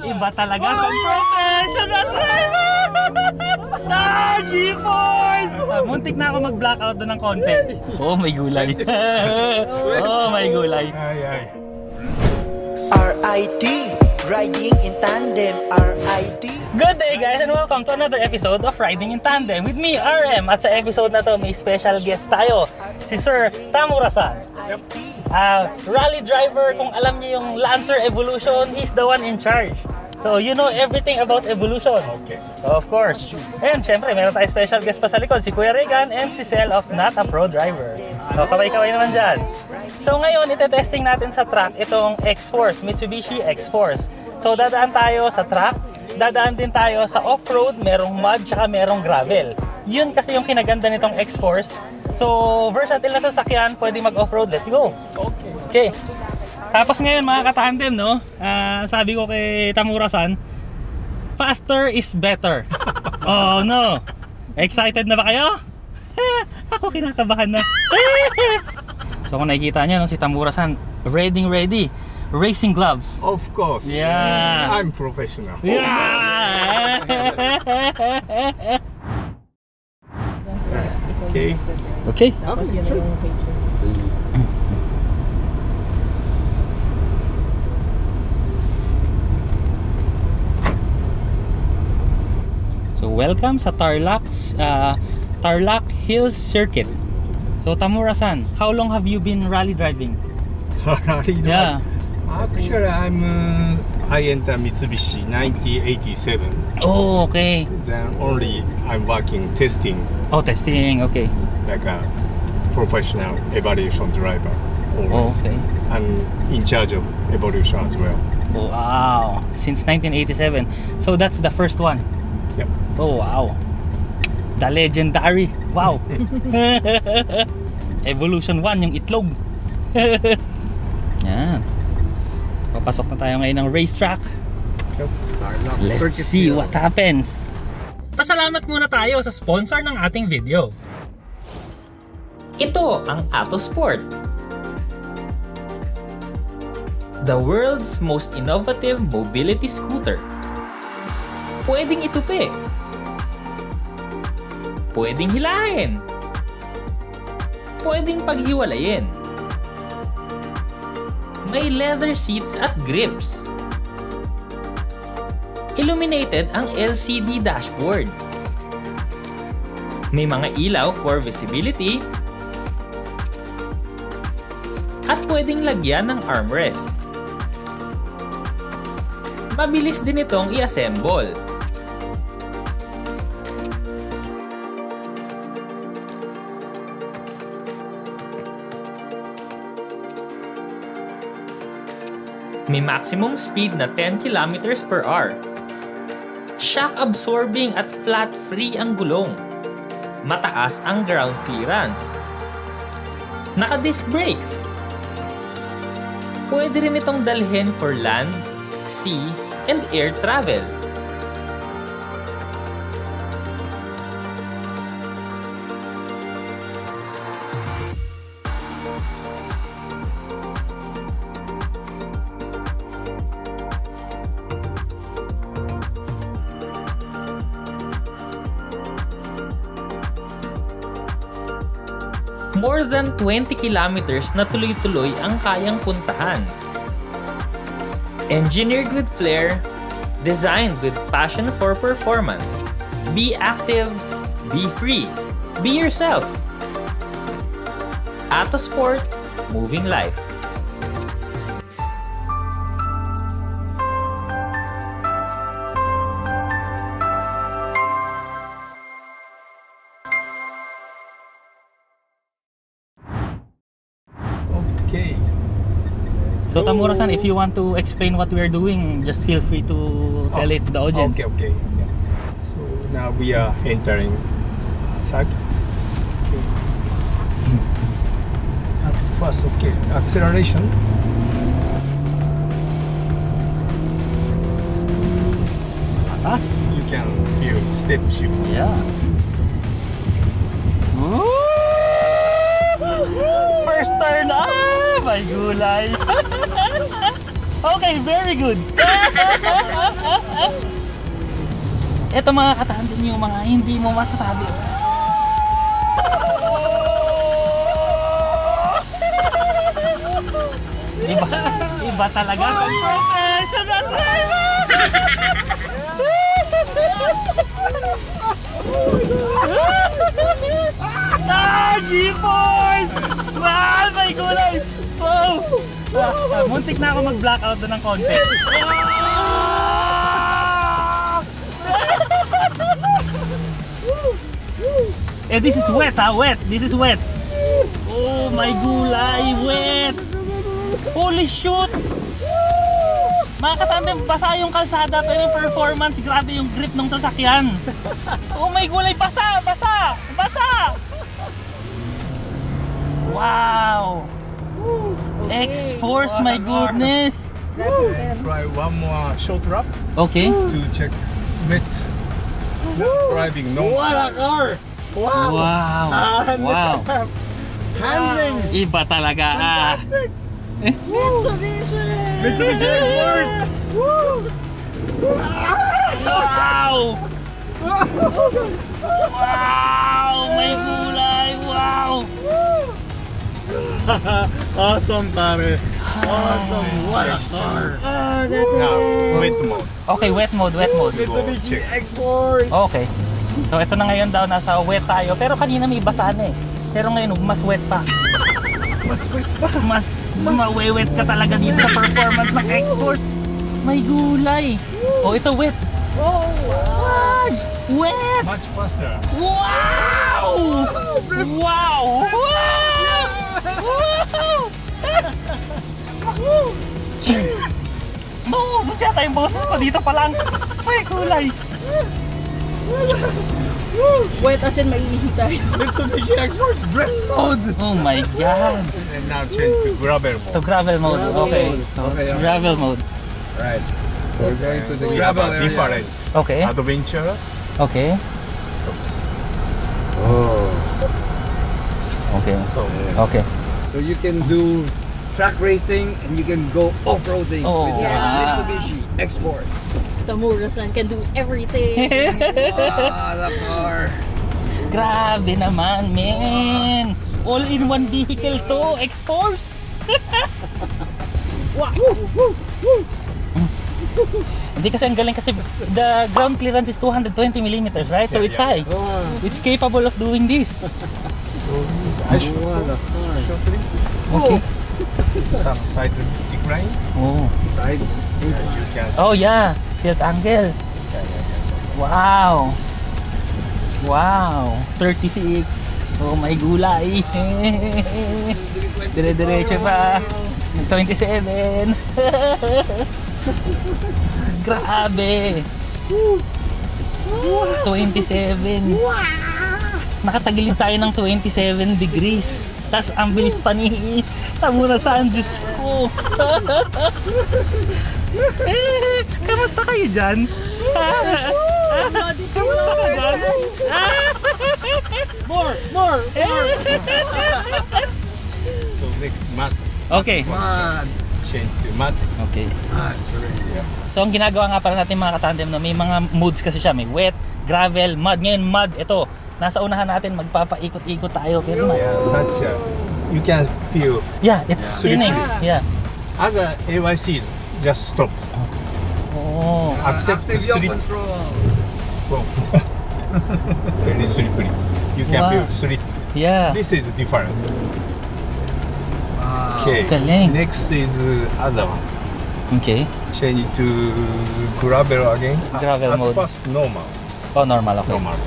Iba talaga ang professional driver! G-Force! Muntik na ako mag-blackout doon ng konti. Oh, may gulay. Oh, may gulay. RIT, riding in tandem, RIT. Good day guys and welcome to another episode of Riding in Tandem with me, RM. At sa episode na to may special guest tayo, si Sir Tamura-san. Rally driver, kung alam niyo yung Lancer Evolution, he's the one in charge. So you know everything about Evolution. Okay. So of course. And syempre, meron tayong special guest pa sa likod, si Kuya Regan and si Cel of Not a Pro Driver. So kaway-kaway naman dyan. So ngayon, ite-testing natin sa track itong X-Force, Mitsubishi X-Force. So dadaan tayo sa track, dadaan din tayo sa off-road, merong mud, tsaka merong gravel. Yun kasi yung kinaganda nitong X-Force. So versatile na sasakyan, pwede mag-off-road. Let's go! Okay. Tapos ngayon mga katandem, no? Sabi ko kay Tamura-san, faster is better. Oh no! Excited na ba kayo? Ako kinakabahan na. So kung nakikita nyo, no, si Tamura-san, ready. Racing gloves. Of course. Yeah. I'm professional. Yeah. Okay. So welcome sa Tarlac Hills Circuit. So Tamura-san, how long have you been rally driving? Rally drive? Yeah. Actually, I entered Mitsubishi 1987. Oh, okay. Then only I'm working testing Oh, testing. Okay. like a professional evaluation driver. Oh, Always. okay. I'm in charge of evolution as well. Oh, wow. Since 1987. So that's the first one. Yep. Oh, wow. The legendary. Wow. Evolution 1, yung itlog. Yan. Papasok na tayo ngayon ng racetrack. Yep. Let's see what happens. Pasalamat muna tayo sa sponsor ng ating video. Ito ang Autosport, the world's most innovative mobility scooter. Pwedeng itupi, pwedeng hilahin, pwedeng paghiwalayin. May leather seats at grips. Illuminated ang LCD dashboard. May mga ilaw for visibility. At pwedeng lagyan ng armrest. Mabilis din itong i-assemble. May maximum speed na 10 km/h. Shock absorbing at flat free ang gulong. Mataas ang ground clearance. Naka-disc brakes. Pwede rin itong dalhin for land, sea, and air travel. More than 20 kilometers na tuloy-tuloy ang kayang puntahan. Engineered with flair, designed with passion for performance. Be active, be free, be yourself. Autosport, moving life. Okay. So Tamura-san, if you want to explain what we are doing, just feel free to tell it to the audience. Okay. Yeah. So now we are entering circuit. Okay. At first, okay, acceleration. Taas. You can feel step shift. Yeah. First turn up! May gulay! Okay, very good. Ito mga katandem yung mga hindi mo masasabi. Iba talaga ang professional driver! G-Force! Wow, may gulay! Wow! Muntik na ako mag-blackout doon ng konti. Eh, this is wet ha, wet. This is wet. Oh, my gulay, wet. Holy shoot! Mga katandem, basa yung kalsada pero yung performance, grabe yung grip ng sasakyan. Oh my gulay, basa! Basa! Basa! Wow! X-Force, my goodness! Try one more short lap Okay. to check wet driving. No. What a car! Wow! Wow! Wow! Handling! Iba talaga ah! Mitsubishi! Mitsubishi X-Force! Wow! Wow! May gulay! Wow! Awesome, pare! Awesome! What a car! Now, wet mode. Okay, wet mode, wet mode. Mitsubishi X-Force! Okay. So ito na ngayon daw, nasa wet tayo. Pero kanina may basa na eh. Pero ngayon, mas wet pa. Mas mawewet ka talaga dito sa performance ng X-Force. May gulay. Oh, ito wet. Oh, wow! Wet! Much faster. Wow! Wow! Wow! Mauubos yata yung boses ko dito pa lang. May gulay. Wait, as in maiihi tayo. Mitsubishi X-Force breath mode. Oh my God. And now change to gravel To mode. gravel mode. Okay. So, Okay, yeah. gravel mode. Right. So we're going to the We have gravel a area. different Okay. adventurous. Okay. Oops. Oh. Okay. So Okay. So you can do track racing and you can go off-roading Oh, with your yeah. Mitsubishi X-Force. Tamura-san can do everything. Wow, the car! Grabe naman, man. All-in-one vehicle to, X-Force. Wow. Hindi kasi ang galing kasi the ground clearance is 220 millimeters, right? So Yeah, it's yeah. high. It's capable of doing this. I should What a car! shortly Okay. some side decline. Oh. Side. You can Oh yeah, tilt angle. Wow. Wow. 36. Oh my gulay. Dire-diretso pa. 27. Grabe. 27. Nakatagilid tayo ng 27 degrees. Tapos ang bilis pa ni Tamura-san, Diyos ko. Kamusta kayo dyan? Kamusta ka dyan? More. so next mat Okay. Man! change to mat. Okay. Ah, sorry. So ang ginagawa nga para natin mga katandem, no, may mga modes kasi siya. May wet, gravel, mud. Ngayon mud, ito. Nasa unahan natin, magpapaikot-ikot tayo. Pero Yeah, such a you can feel yeah, it's spinning. Yeah. other AYCs just stop. Oh. Accept to Active yoke slip. control. Boom. Very slippery. You can Wow. feel slip. Yeah. This is the difference. Wow. Okay. Galing. Next is other one. Okay. Change to gravel again. Gravel At mode. first normal. Oh, normal. Okay. Normal.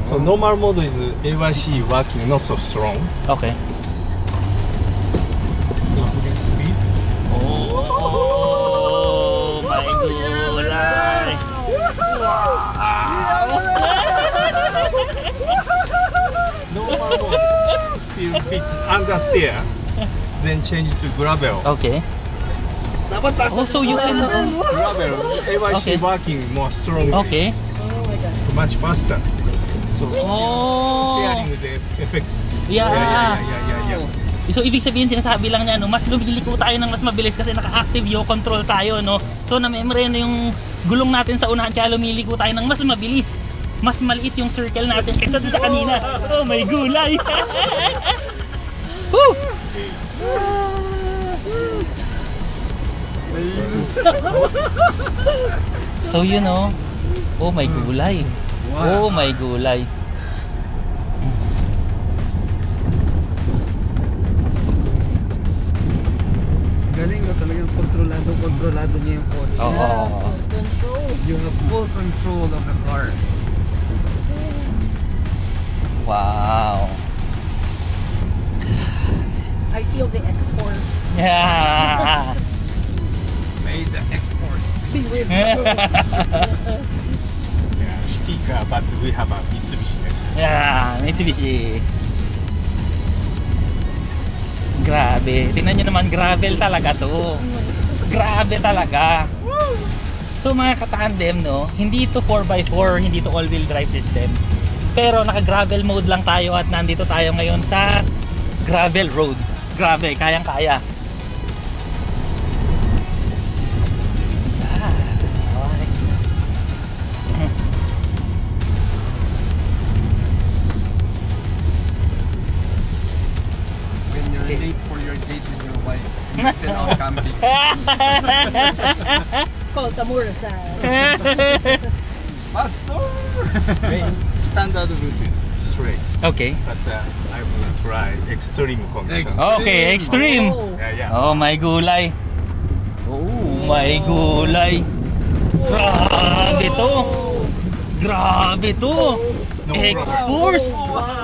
So normal mode is AYC working not so strong. Okay. Speed. Oh, my gulay. Normal mode feel bit understeer. Then change to gravel. Okay. Oh, so you can... Gravel AYC Okay. working more strongly. Okay. Much faster. So Oh. steering the effect. Yeah. Yeah. So ibig sabihin, sinasabi lang niya, no, mas lumiliko tayo ng mas mabilis kasi naka-active yaw control tayo, no. So na-memory na yung gulong natin sa unahan, kaya lumiliko tayo ng mas mabilis. Mas maliit yung circle natin kaysa sa kanina. Oh my gulay! Woo! So yun, oh. Oh my gulay. Oh my gulay. Galing mo talagang kontrolado niya yung kotse. Oo. Control. You have full control of the car. Wow. I feel the X-Force. Yeah. May the X-Force. Be with Yeah, sticker, but we have a Mitsubishi. Yeah, Mitsubishi. Grabe. Tingnan nyo naman, gravel talaga to. Grabe talaga. So mga katandem, no, hindi to 4x4, hindi to all-wheel drive system. Pero naka-gravel mode lang tayo at nandito tayo ngayon sa gravel road. Grabe, kayang-kaya. When you're late for your date with your wife, you're still out camping. Call Tamura-san. Pastor! Main standard route is straight, Okay. but I will try extreme condition. Okay, extreme. Oh. Yeah. Oh my gulay. Oh my gulay. Grabe to. Grabe to. No X-Force.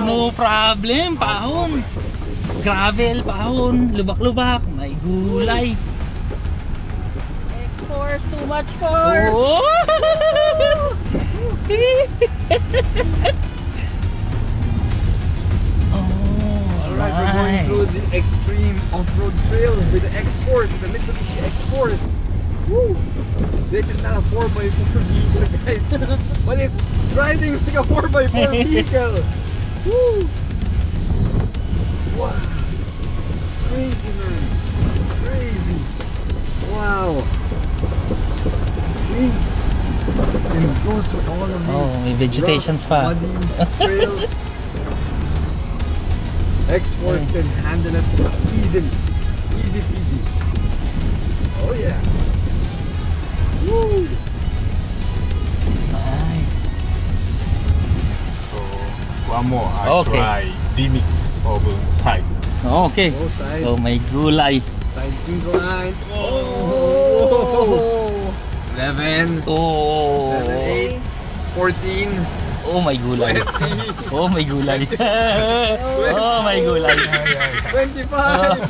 No problem. Pahon. Gravel, pahon. Lubak-lubak. May gulay. X-Force, too much force. Oh! Alright, we're going through the extreme off-road trail with the X-Force, the Mitsubishi X-Force. Woo! This is not a 4x4 vehicle, guys. But it's driving like a 4x4 vehicle. Woo! Wow! Crazy, man. Crazy. Wow. See? And it goes through all of these Oh, may vegetations pa. muddy trails. X-Force can handle it easily. Easy peasy. Oh yeah. Woo! Ay. So one more, I Okay. try limit of side. Okay. Both sides. Oh my gulay. Side incline. Oh! 11, Oh. 8, 14, Oh my gulay. 20, Oh my gulay. Oh my gulay. 25,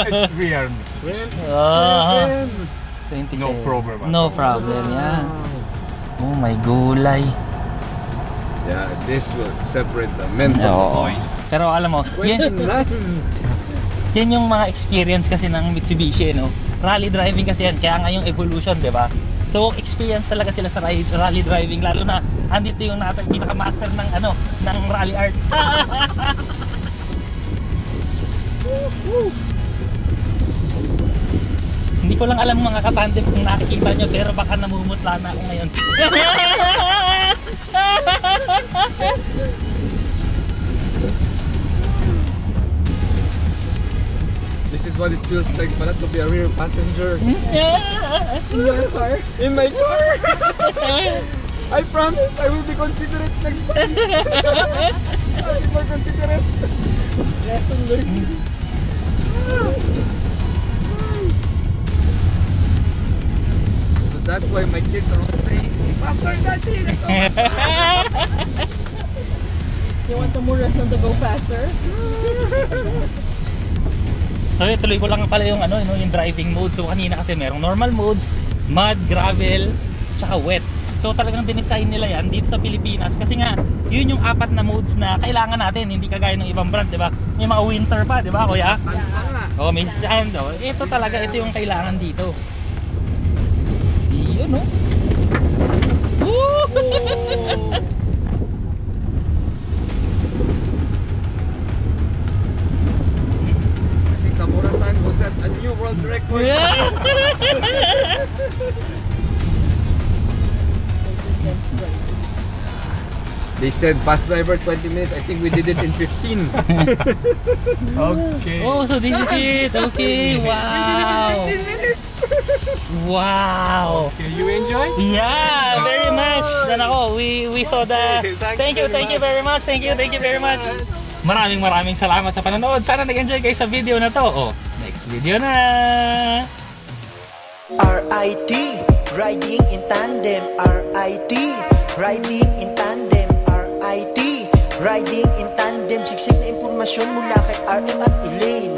It's real Mitsubishi. 27. Ah, 27. No problem at No all. problem, yeah. Oh my gulay. Yeah, this will separate the men from the Oo. boys. Pero alam mo, yan, 29. yan yung mga experience kasi ng Mitsubishi, no? Rally driving kasi yan, kaya nga yung evolution, di ba? So, experience talaga sila sa rally driving, lalo na andito yung pinaka-master ng ano, ng rally art. Hindi ko lang alam mga katandem kung nakikita nyo, pero baka namumutla na ako ngayon. This is what it feels like pala to be a real passenger In your car. in my car. I promise I will be considerate next time. I'll be more considerate. Lesson learned. So that's why my kids are all saying, Pastor Daddy, let's go. You want Tamura-san to go faster? So tuloy ko lang pala yung ano, yung driving mode. So kanina kasi merong normal mode, mud, gravel, tsaka wet. So talagang dinesign nila yan dito sa Pilipinas kasi nga yun yung apat na modes na kailangan natin, hindi kagaya ng ibang brands, di ba? May mga winter pa, di ba, kuya? Oh, may sand. Oh. Ito talaga, ito yung kailangan dito. Yun, no? Woo! world record. Yeah. They said fast driver 20 minutes. I think we did it in 15. Okay. Oh, so this is it. Okay, wow. Wow. Okay, you enjoy? Yeah, very much. Dan ako, we saw the... Thank you very much. Thank you very much. Maraming salamat sa panonood. Sana nag-enjoy kayo sa video na to. Oh, next video na. RIT, riding in tandem. RIT, riding in tandem. RIT, riding in tandem. Siksik na impormasyon mula kay RM at Elaine.